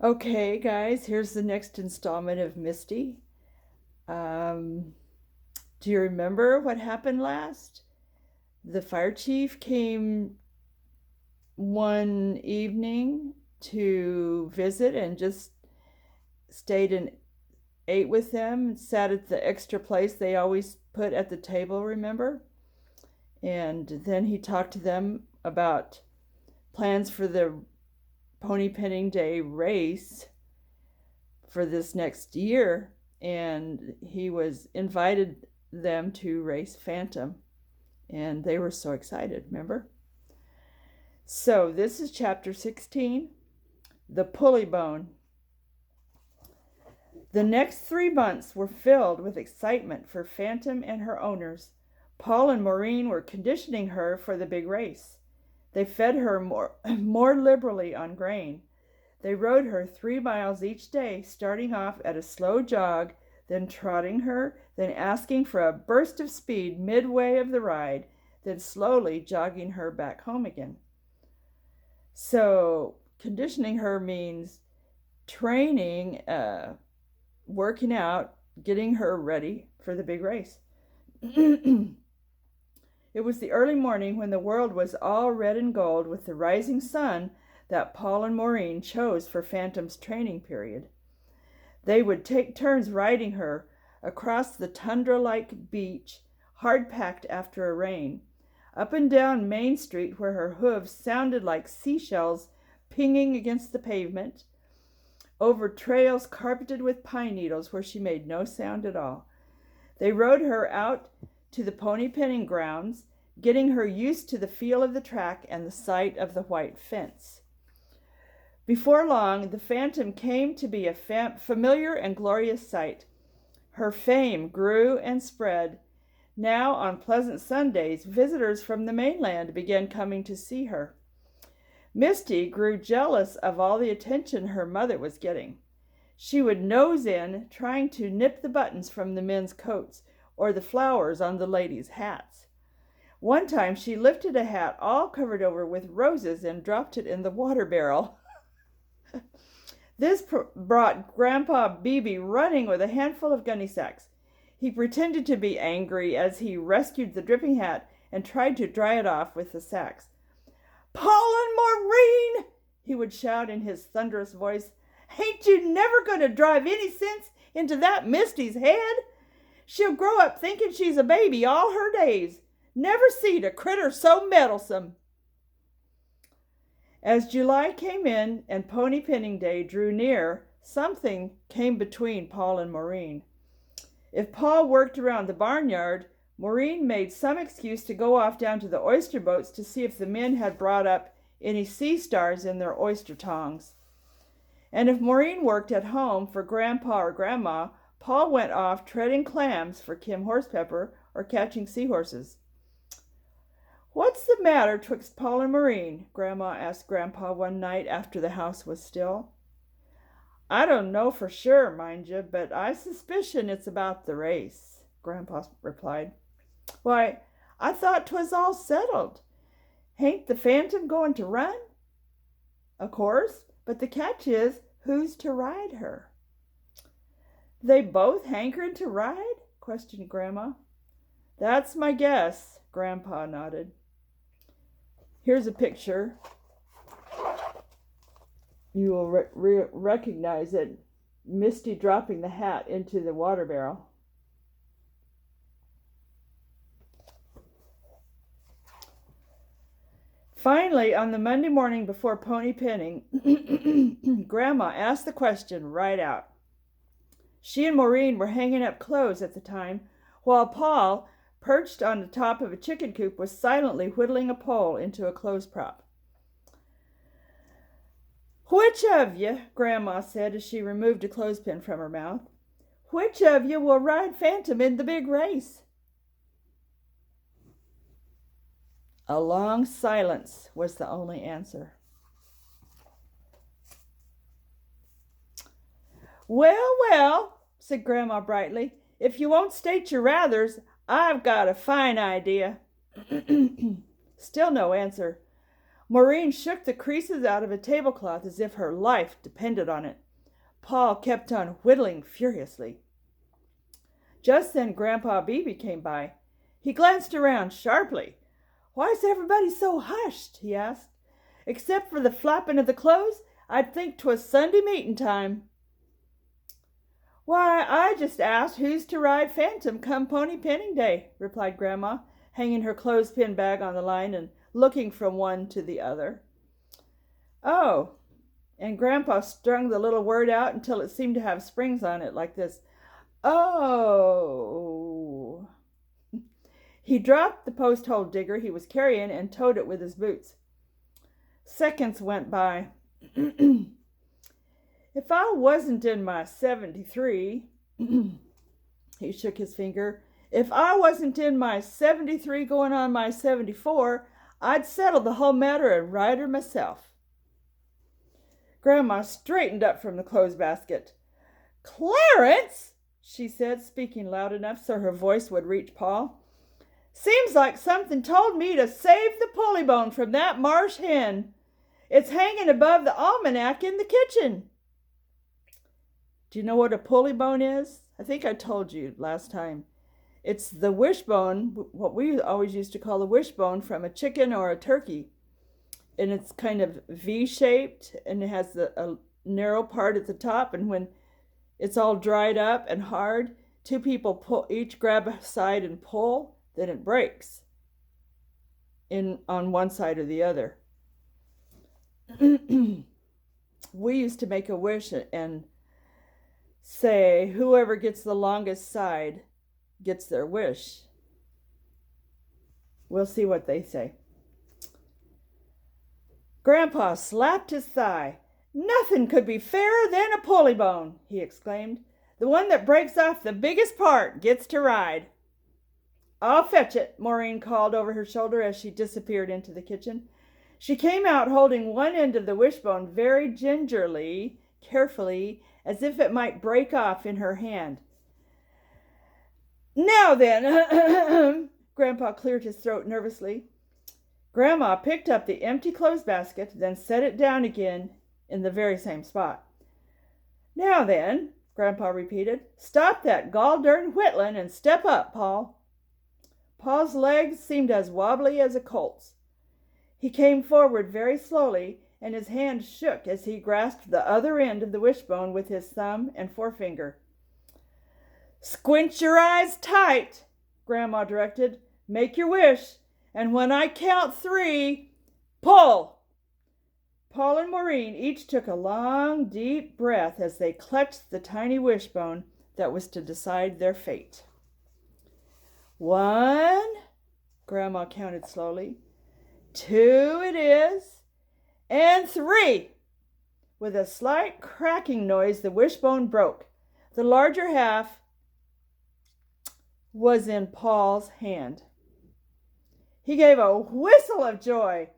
Okay, guys, here's the next installment of Misty. Um, do you remember what happened last? The fire chief came one evening to visit and just stayed and ate with them, sat at the extra place they always put at the table, remember? And then he talked to them about plans for the pony pinning day race for this next year, and he was invited them to race Phantom, and they were so excited, remember? So this is chapter 16, the pulley bone. The next 3 months were filled with excitement for Phantom and her owners. Paul and Maureen were conditioning her for the big race. They fed her more liberally on grain. They rode her 3 miles each day, starting off at a slow jog, then trotting her, then asking for a burst of speed midway of the ride, then slowly jogging her back home again. So conditioning her means training, working out, getting her ready for the big race. It was the early morning when the world was all red and gold with the rising sun that Paul and Maureen chose for Phantom's training period. They would take turns riding her across the tundra-like beach, hard-packed after a rain, up and down Main Street where her hooves sounded like seashells pinging against the pavement, over trails carpeted with pine needles where she made no sound at all. They rode her out to the pony pinning grounds, getting her used to the feel of the track and the sight of the white fence. Before long, the Phantom came to be a familiar and glorious sight. Her fame grew and spread. Now, on pleasant Sundays, visitors from the mainland began coming to see her. Misty grew jealous of all the attention her mother was getting. She would nose in, trying to nip the buttons from the men's coats or the flowers on the ladies' hats. One time she lifted a hat all covered over with roses and dropped it in the water barrel. This brought Grandpa Beebe running with a handful of gunny sacks. He pretended to be angry as he rescued the dripping hat and tried to dry it off with the sacks. "Paul and Maureen," he would shout in his thunderous voice, "ain't you never going to drive any sense into that Misty's head? She'll grow up thinking she's a baby all her days. Never seed a critter so meddlesome." As July came in and pony pinning day drew near, something came between Paul and Maureen. If Paul worked around the barnyard, Maureen made some excuse to go off down to the oyster boats to see if the men had brought up any sea stars in their oyster tongs. And if Maureen worked at home for Grandpa or Grandma, Paul went off treading clams for Kim Horsepepper or catching seahorses. "What's the matter twixt Paul and Maureen?" Grandma asked Grandpa one night after the house was still. "I don't know for sure, mind you, but I suspicion it's about the race," Grandpa replied. "Why, I thought 'twas all settled. Hain't the Phantom going to run?" "Of course, but the catch is, who's to ride her?" "They both hankerin' to ride?" questioned Grandma. "That's my guess," Grandpa nodded. Here's a picture. You will recognize it. Misty dropping the hat into the water barrel. Finally, on the Monday morning before pony pinning, Grandma asked the question right out. She and Maureen were hanging up clothes at the time, while Paul, perched on the top of a chicken coop, was silently whittling a pole into a clothes prop. "Which of you," Grandma said as she removed a clothespin from her mouth, "which of you will ride Phantom in the big race?" A long silence was the only answer. "Well, well," said Grandma brightly, "if you won't state your rathers, I've got a fine idea." Still no answer. Maureen shook the creases out of a tablecloth as if her life depended on it. Paul kept on whittling furiously. Just then Grandpa Beebe came by. He glanced around sharply. "Why is everybody so hushed?" he asked. "Except for the flapping of the clothes, I'd think 'twas Sunday meeting time." "Why, I just asked who's to ride Phantom come pony pinning day," replied Grandma, hanging her clothespin bag on the line and looking from one to the other. "Oh," and Grandpa strung the little word out until it seemed to have springs on it, like this. "Oh." He dropped the post-hole digger he was carrying and towed it with his boots. Seconds went by. "If I wasn't in my 73, he shook his finger, "if I wasn't in my 73 going on my 74, I'd settle the whole matter and ride her myself." Grandma straightened up from the clothes basket. "Clarence," she said, speaking loud enough so her voice would reach Paul, "seems like something told me to save the pulley bone from that marsh hen. It's hanging above the almanac in the kitchen." "Do you know what a pulley bone is?" "I think I told you last time. It's the wishbone, what we always used to call the wishbone from a chicken or a turkey. And it's kind of V-shaped, and it has a narrow part at the top. And when it's all dried up and hard, two people each grab a side and pull, then it breaks on one side or the other." We used to make a wish and say, whoever gets the longest side gets their wish. We'll see what they say. Grandpa slapped his thigh. "Nothing could be fairer than a pulley bone," he exclaimed. "The one that breaks off the biggest part gets to ride." "I'll fetch it," Maureen called over her shoulder as she disappeared into the kitchen. She came out holding one end of the wishbone very gingerly, carefully, as if it might break off in her hand. "Now then," Grandpa cleared his throat nervously. Grandma picked up the empty clothes basket, then set it down again in the very same spot. "Now then," Grandpa repeated, "stop that gall-darn whittling and step up, Paul." Paul's legs seemed as wobbly as a colt's. He came forward very slowly, and his hand shook as he grasped the other end of the wishbone with his thumb and forefinger. "Squint your eyes tight," Grandma directed. "Make your wish, and when I count 3, pull." Paul and Maureen each took a long, deep breath as they clutched the tiny wishbone that was to decide their fate. 1, Grandma counted slowly. 2 it is, and 3. With a slight cracking noise, the wishbone broke. The larger half was in Paul's hand. He gave a whistle of joy.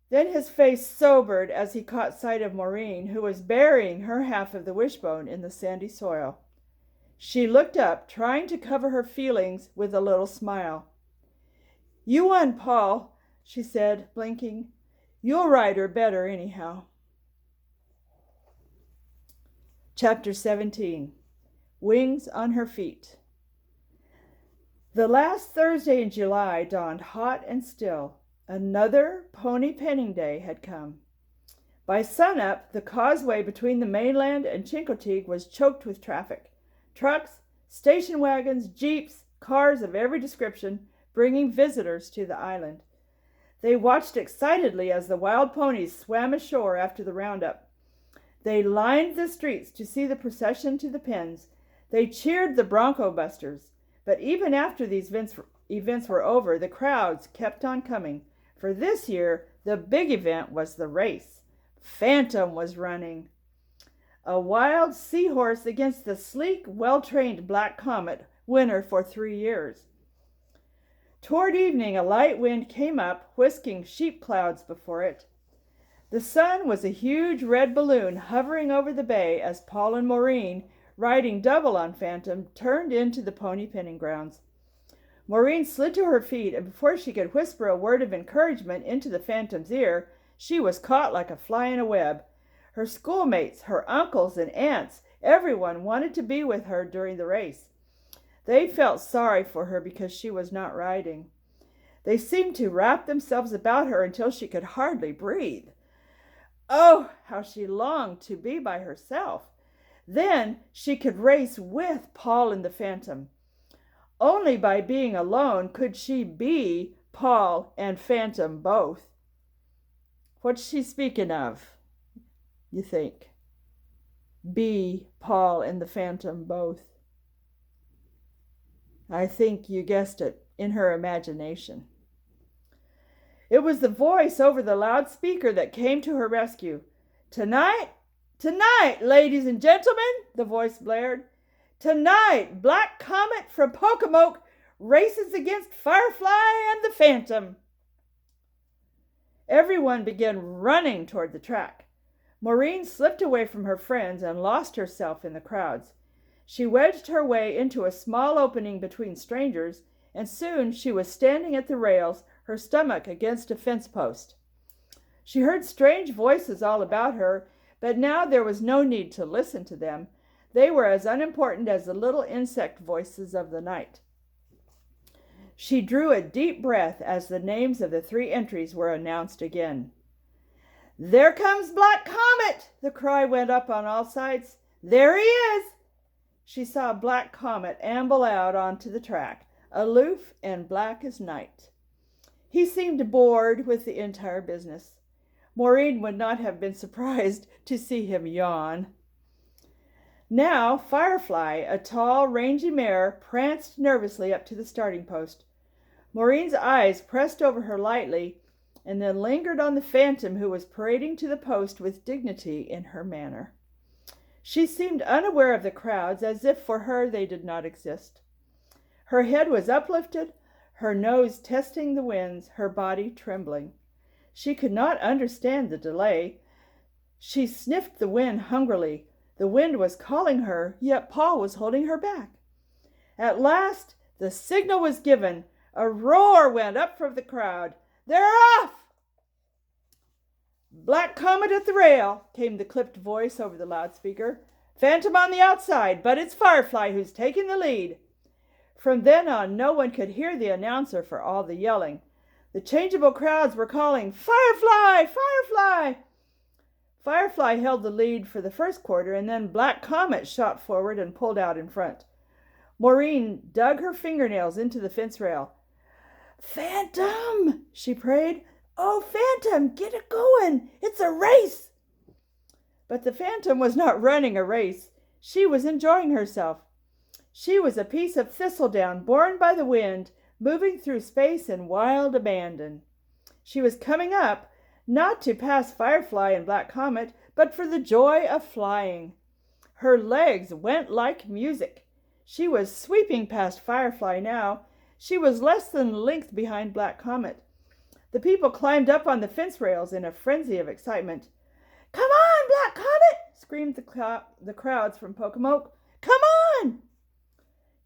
Then his face sobered as he caught sight of Maureen, who was burying her half of the wishbone in the sandy soil. She looked up, trying to cover her feelings with a little smile. "You won, Paul," she said, blinking. "You'll ride her better anyhow." Chapter 17. Wings on Her Feet. The last Thursday in July dawned hot and still. Another pony pinning day had come. By sunup, the causeway between the mainland and Chincoteague was choked with traffic. Trucks, station wagons, jeeps, cars of every description, bringing visitors to the island. They watched excitedly as the wild ponies swam ashore after the roundup. They lined the streets to see the procession to the pens. They cheered the bronco busters. But even after these events were over, the crowds kept on coming. For this year, the big event was the race. Phantom was running. A wild seahorse against the sleek, well-trained Black Comet, winner for 3 years. Toward evening, a light wind came up, whisking sheep clouds before it. The sun was a huge red balloon hovering over the bay as Paul and Maureen, riding double on Phantom, turned into the pony pinning grounds. Maureen slid to her feet, and before she could whisper a word of encouragement into the phantom's ear, she was caught like a fly in a web. Her schoolmates, her uncles and aunts, everyone wanted to be with her during the race. They felt sorry for her because she was not riding. They seemed to wrap themselves about her until she could hardly breathe. Oh, how she longed to be by herself. Then she could race with Paul and the Phantom. Only by being alone could she be Paul and Phantom both. What's she speaking of, you think? Be Paul and the Phantom both. I think you guessed it, in her imagination. It was the voice over the loudspeaker that came to her rescue. Tonight, ladies and gentlemen, the voice blared. Tonight, Black Comet from Pocomoke races against Firefly and the Phantom. Everyone began running toward the track. Maureen slipped away from her friends and lost herself in the crowds. She wedged her way into a small opening between strangers, and soon she was standing at the rails, her stomach against a fence post. She heard strange voices all about her, but now there was no need to listen to them. They were as unimportant as the little insect voices of the night. She drew a deep breath as the names of the 3 entries were announced again. "There comes Black Comet!" the cry went up on all sides. "There he is!" She saw Black Comet amble out onto the track, aloof and black as night. He seemed bored with the entire business. Maureen would not have been surprised to see him yawn. Now Firefly, a tall, rangy mare, pranced nervously up to the starting post. Maureen's eyes pressed over her lightly and then lingered on the Phantom, who was parading to the post with dignity in her manner. She seemed unaware of the crowds, as if for her they did not exist. Her head was uplifted, her nose testing the winds, her body trembling. She could not understand the delay. She sniffed the wind hungrily. The wind was calling her, yet Paul was holding her back. At last, the signal was given. A roar went up from the crowd. "They're off!" "Black Comet at the rail," came the clipped voice over the loudspeaker. "Phantom on the outside, but it's Firefly who's taking the lead." From then on, no one could hear the announcer for all the yelling. The changeable crowds were calling, "Firefly! Firefly!" Firefly held the lead for the first quarter, and then Black Comet shot forward and pulled out in front. Maureen dug her fingernails into the fence rail. "Phantom!" she prayed. "Oh, Phantom, get it going! It's a race!" But the Phantom was not running a race. She was enjoying herself. She was a piece of thistledown borne by the wind, moving through space in wild abandon. She was coming up, not to pass Firefly and Black Comet, but for the joy of flying. Her legs went like music. She was sweeping past Firefly now. She was less than a length behind Black Comet. The people climbed up on the fence rails in a frenzy of excitement. "Come on, Black Comet!" screamed the crowds from Pocomoke. "Come on!"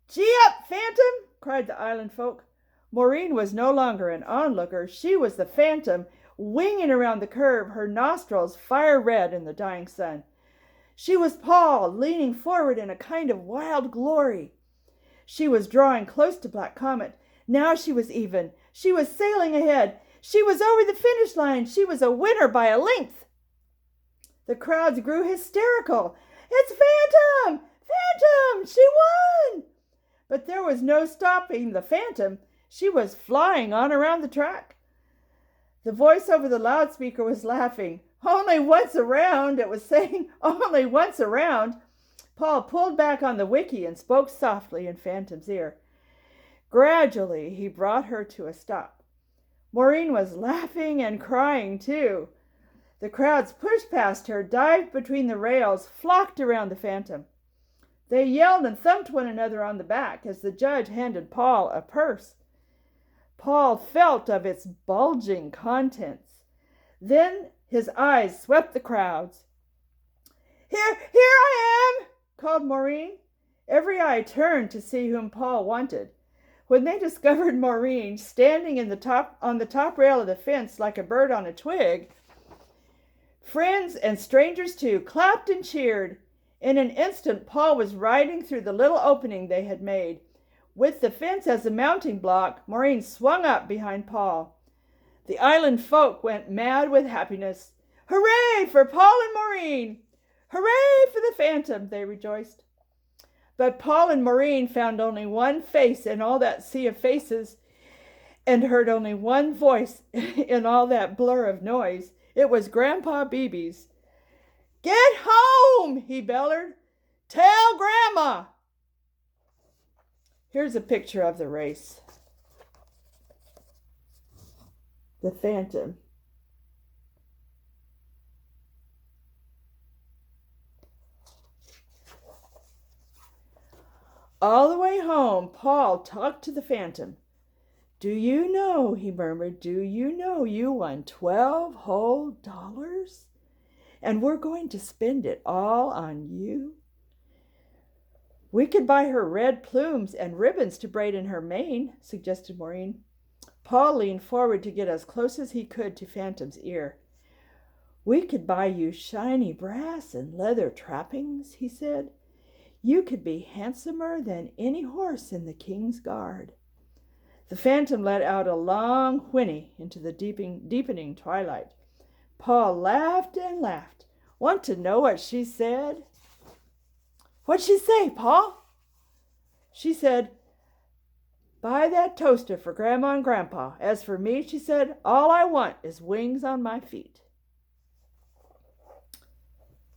"Gee up, Phantom!" cried the island folk. Maureen was no longer an onlooker. She was the Phantom, winging around the curve, her nostrils fire red in the dying sun. She was Paul, leaning forward in a kind of wild glory. She was drawing close to Black Comet. Now she was even. She was sailing ahead. She was over the finish line. She was a winner by a length. The crowds grew hysterical. "It's Phantom! Phantom! She won!" But there was no stopping the Phantom. She was flying on around the track. The voice over the loudspeaker was laughing. "Only once around," it was saying. "Only once around." Paul pulled back on the wicky and spoke softly in Phantom's ear. Gradually, he brought her to a stop. Maureen was laughing and crying, too. The crowds pushed past her, dived between the rails, flocked around the Phantom. They yelled and thumped one another on the back as the judge handed Paul a purse. Paul felt of its bulging contents. Then his eyes swept the crowds. Here I am!" called Maureen. Every eye turned to see whom Paul wanted. When they discovered Maureen standing on the top rail of the fence like a bird on a twig, friends and strangers too clapped and cheered. In an instant, Paul was riding through the little opening they had made. With the fence as a mounting block, Maureen swung up behind Paul. The island folk went mad with happiness. "Hooray for Paul and Maureen! Hooray for the Phantom!" they rejoiced. But Paul and Maureen found only one face in all that sea of faces and heard only one voice in all that blur of noise. It was Grandpa Beebe's. "Get home!" he bellowed. "Tell Grandma!" Here's a picture of the race. The Phantom. All the way home, Paul talked to the Phantom. "Do you know," he murmured, "do you know you won $12 whole? And we're going to spend it all on you? We could buy her red plumes and ribbons to braid in her mane," suggested Maureen. Paul leaned forward to get as close as he could to Phantom's ear. "We could buy you shiny brass and leather trappings," he said. "You could be handsomer than any horse in the King's Guard." The Phantom let out a long whinny into the deepening twilight. Paul laughed and laughed. "Want to know what she said?" "What'd she say, Paul?" "She said, 'Buy that toaster for Grandma and Grandpa. As for me,' she said, 'all I want is wings on my feet.'"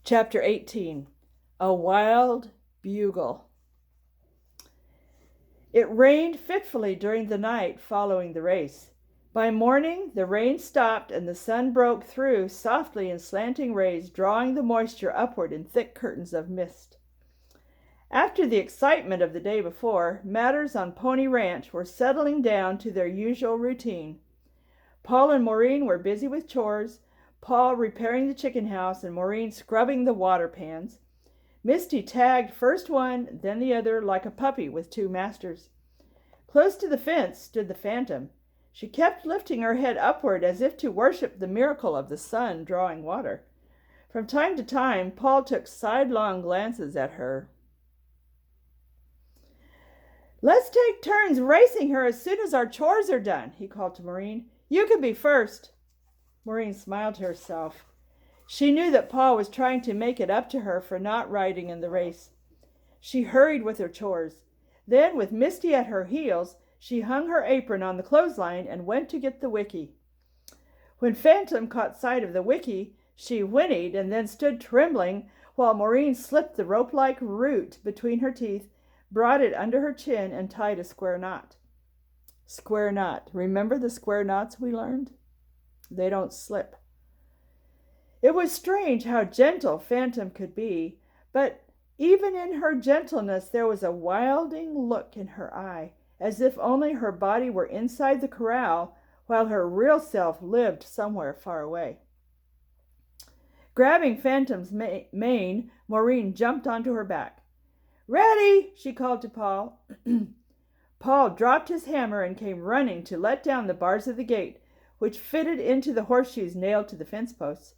Chapter 18. A Wild Bugle. It rained fitfully during the night following the race. By morning, the rain stopped and the sun broke through softly in slanting rays, drawing the moisture upward in thick curtains of mist. After the excitement of the day before, matters on Pony Ranch were settling down to their usual routine. Paul and Maureen were busy with chores, Paul repairing the chicken house and Maureen scrubbing the water pans. Misty tagged first one, then the other, like a puppy with two masters. Close to the fence stood the Phantom. She kept lifting her head upward as if to worship the miracle of the sun drawing water. From time to time, Paul took sidelong glances at her. "Let's take turns racing her as soon as our chores are done," he called to Maureen. "You can be first." Maureen smiled to herself. She knew that Paul was trying to make it up to her for not riding in the race. She hurried with her chores. Then, with Misty at her heels, she hung her apron on the clothesline and went to get the wicky. When Phantom caught sight of the wicky, she whinnied and then stood trembling while Maureen slipped the rope-like root between her teeth, brought it under her chin, and tied a square knot. Square knot. Remember the square knots we learned? They don't slip. It was strange how gentle Phantom could be, but even in her gentleness there was a wilding look in her eye, as if only her body were inside the corral, while her real self lived somewhere far away. Grabbing Phantom's mane, Maureen jumped onto her back. "Ready!" she called to Paul. Paul dropped his hammer and came running to let down the bars of the gate, which fitted into the horseshoes nailed to the fence posts.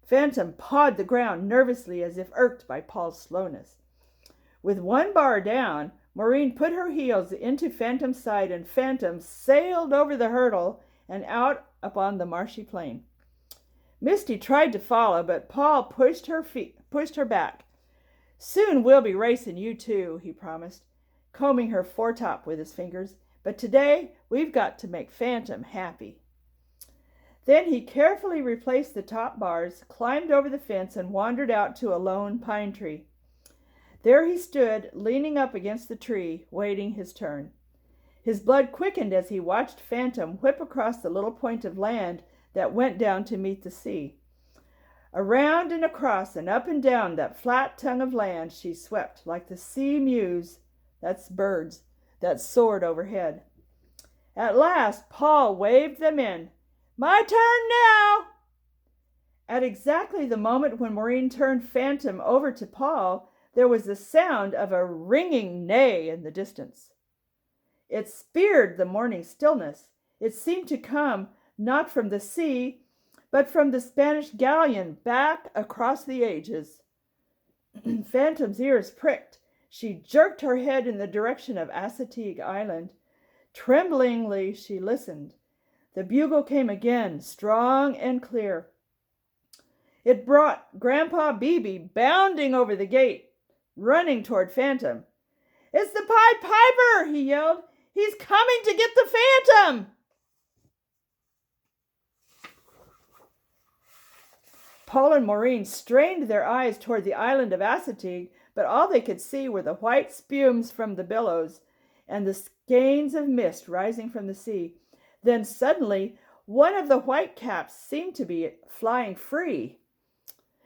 Phantom pawed the ground nervously as if irked by Paul's slowness. With one bar down, Maureen put her heels into Phantom's side, and Phantom sailed over the hurdle and out upon the marshy plain. Misty tried to follow, but Paul pushed her back. "Soon we'll be racing you too," he promised, combing her foretop with his fingers. "But today we've got to make Phantom happy." Then he carefully replaced the top bars, climbed over the fence, and wandered out to a lone pine tree. There he stood, leaning up against the tree, waiting his turn. His blood quickened as he watched Phantom whip across the little point of land that went down to meet the sea. Around and across and up and down that flat tongue of land she swept, like the sea mews, that's birds, that soared overhead. At last Paul waved them in. "My turn now!" At exactly the moment when Maureen turned Phantom over to Paul, there was the sound of a ringing neigh in the distance. It speared the morning stillness. It seemed to come not from the sea, but from the Spanish galleon back across the ages. Phantom's ears pricked. She jerked her head in the direction of Chincoteague Island. Tremblingly she listened. The bugle came again, strong and clear. It brought Grandpa Beebe bounding over the gate, running toward Phantom. "It's the Pied Piper!" he yelled. "He's coming to get the Phantom!" Paul and Maureen strained their eyes toward the island of Chincoteague, but all they could see were the white spumes from the billows and the skeins of mist rising from the sea. Then suddenly, one of the whitecaps seemed to be flying free.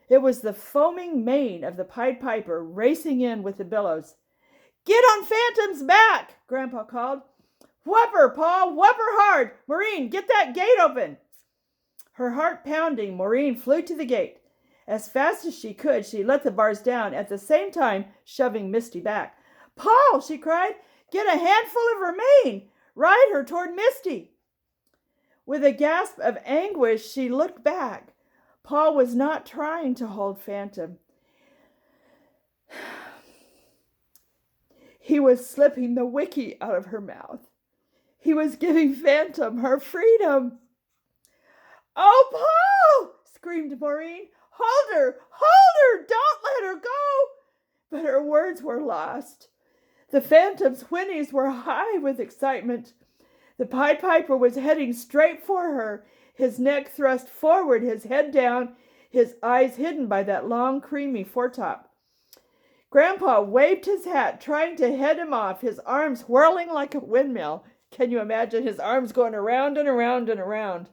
It was the foaming mane of the Pied Piper racing in with the billows. "Get on Phantom's back!" Grandpa called. "Whoop her, Paul! Whoop her hard! Maureen, get that gate open!" Her heart pounding, Maureen flew to the gate. As fast as she could, she let the bars down, at the same time shoving Misty back. "Paul!" she cried. "Get a handful of her mane! Ride her toward Misty!" With a gasp of anguish, she looked back. Paul was not trying to hold Phantom. He was slipping the wickie out of her mouth. He was giving Phantom her freedom. "Oh, Paul!" screamed Maureen. "Hold her! Hold her! Don't let her go!" But her words were lost. The Phantom's whinnies were high with excitement. The Pied Piper was heading straight for her, his neck thrust forward, his head down, his eyes hidden by that long, creamy foretop. Grandpa waved his hat, trying to head him off, his arms whirling like a windmill. Can you imagine his arms going around and around and around?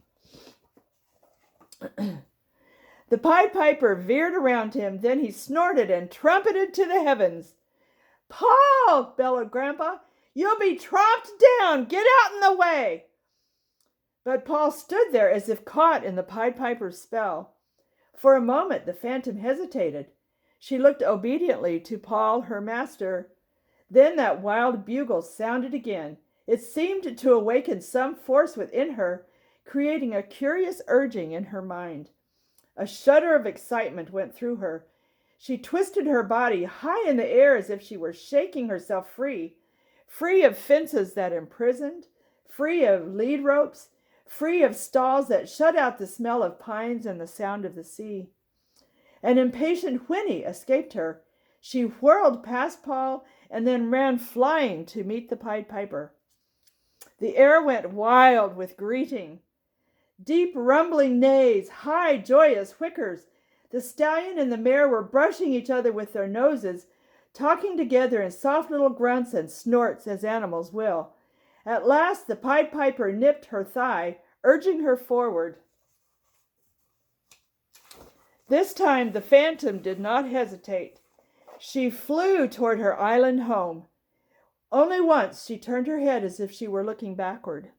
The Pied Piper veered around him, then he snorted and trumpeted to the heavens. "Paul!" bellowed Grandpa. "You'll be tromped down! Get out in the way!" But Paul stood there as if caught in the Pied Piper's spell. For a moment the Phantom hesitated. She looked obediently to Paul, her master. Then that wild bugle sounded again. It seemed to awaken some force within her, creating a curious urging in her mind. A shudder of excitement went through her. She twisted her body high in the air as if she were shaking herself free, free of fences that imprisoned, free of lead ropes, free of stalls that shut out the smell of pines and the sound of the sea. An impatient whinny escaped her. She whirled past Paul and then ran flying to meet the Pied Piper. The air went wild with greeting. Deep rumbling neighs, high joyous whickers. The stallion and the mare were brushing each other with their noses, talking together in soft little grunts and snorts as animals will. At last the Pied Piper nipped her thigh, urging her forward. This time the Phantom did not hesitate. She flew toward her island home. Only once she turned her head as if she were looking backward.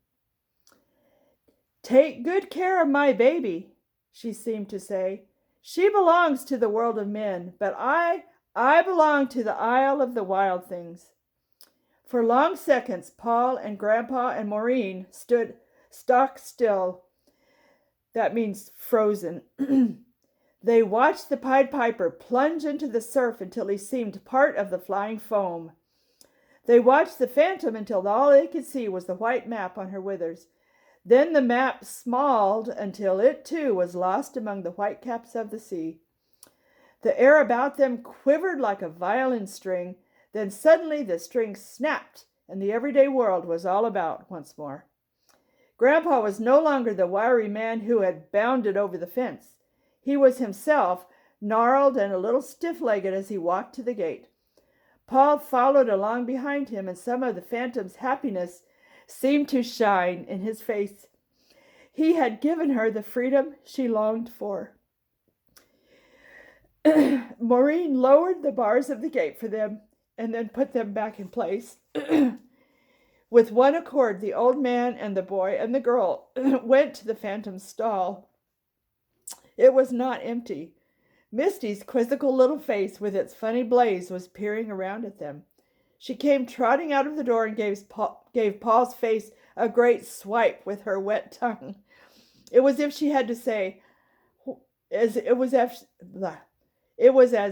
"Take good care of my baby," she seemed to say. "She belongs to the world of men, but I belong to the Isle of the Wild Things." For long seconds, Paul and Grandpa and Maureen stood stock still. That means frozen. They watched the Pied Piper plunge into the surf until he seemed part of the flying foam. They watched the Phantom until all they could see was the white map on her withers. Then the map smalled until it too was lost among the whitecaps of the sea. The air about them quivered like a violin string. Then suddenly the string snapped, and the everyday world was all about once more. Grandpa was no longer the wiry man who had bounded over the fence. He was himself, gnarled and a little stiff-legged as he walked to the gate. Paul followed along behind him, and some of the Phantom's happiness seemed to shine in his face. He had given her the freedom she longed for. Maureen lowered the bars of the gate for them and then put them back in place. With one accord, the old man and the boy and the girl went to the Phantom's stall. It was not empty. Misty's quizzical little face with its funny blaze was peering around at them. She came trotting out of the door and gave Paul's face a great swipe with her wet tongue. It was as if she had to say, it was as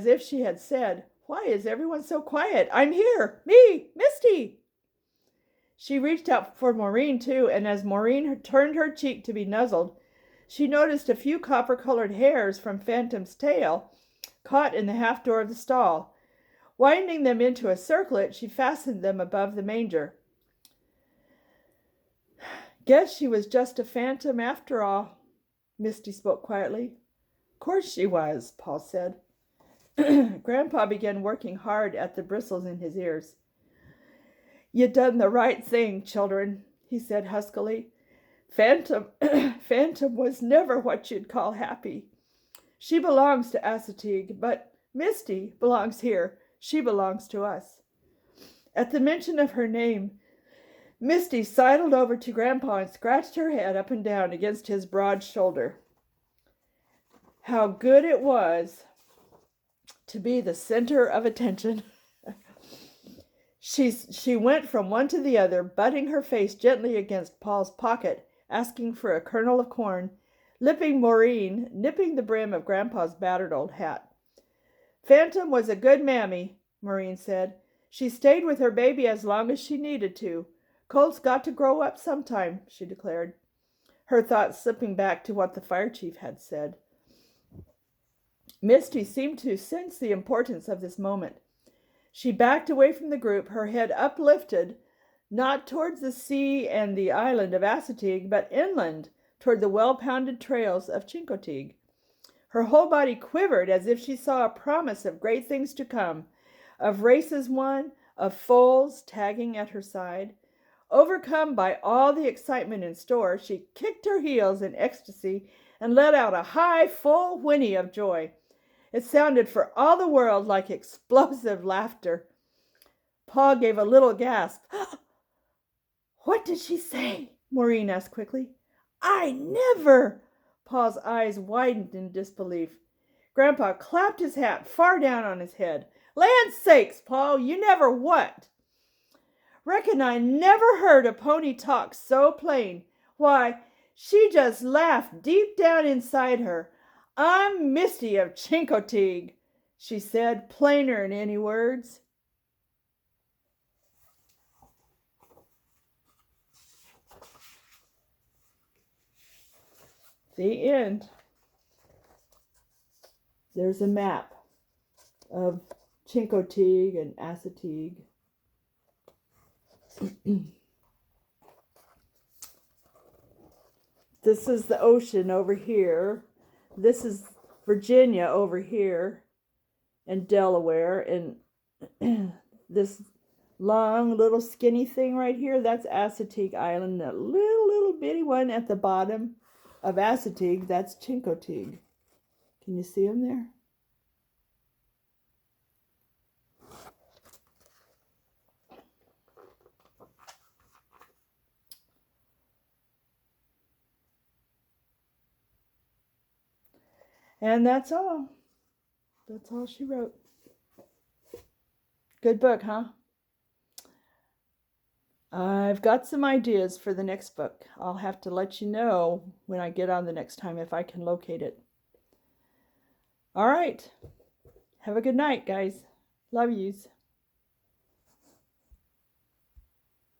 if she had said, "Why is everyone so quiet? I'm here, me, Misty." She reached out for Maureen too, and as Maureen turned her cheek to be nuzzled, she noticed a few copper-colored hairs from Phantom's tail caught in the half door of the stall. Winding them into a circlet, she fastened them above the manger. "Guess she was just a phantom after all," Misty spoke quietly. "Course she was," Paul said. Grandpa began working hard at the bristles in his ears. "You done the right thing, children," he said huskily. Phantom was never what you'd call happy. She belongs to Chincoteague, but Misty belongs here. She belongs to us." At the mention of her name, Misty sidled over to Grandpa and scratched her head up and down against his broad shoulder. How good it was to be the center of attention. She went from one to the other, butting her face gently against Paul's pocket, asking for a kernel of corn, nipping the brim of Grandpa's battered old hat. "Phantom was a good mammy," Maureen said. "She stayed with her baby as long as she needed to. Colt's got to grow up sometime," she declared, her thoughts slipping back to what the fire chief had said. Misty seemed to sense the importance of this moment. She backed away from the group, her head uplifted, not towards the sea and the island of Chincoteague, but inland toward the well-pounded trails of Chincoteague. Her whole body quivered as if she saw a promise of great things to come, of races won, of foals tagging at her side. Overcome by all the excitement in store, she kicked her heels in ecstasy and let out a high, full whinny of joy. It sounded for all the world like explosive laughter. Paul gave a little gasp. "What did she say?" Maureen asked quickly. "I never!" Paul's eyes widened in disbelief. Grandpa clapped his hat far down on his head. "Land sakes, Paul, you never what?" "Reckon I never heard a pony talk so plain. Why, she just laughed deep down inside her. 'I'm Misty of Chincoteague,' she said, plainer than any words." The end. There's a map of Chincoteague and Chincoteague. This is the ocean over here. This is Virginia over here, and Delaware, and this long little skinny thing right here, that's Chincoteague Island. That little bitty one at the bottom of Chincoteague, that's Chincoteague. Can you see them there? And that's all. That's all she wrote. Good book, huh? I've got some ideas for the next book. I'll have to let you know when I get on the next time if I can locate it. All right. Have a good night, guys. Love yous.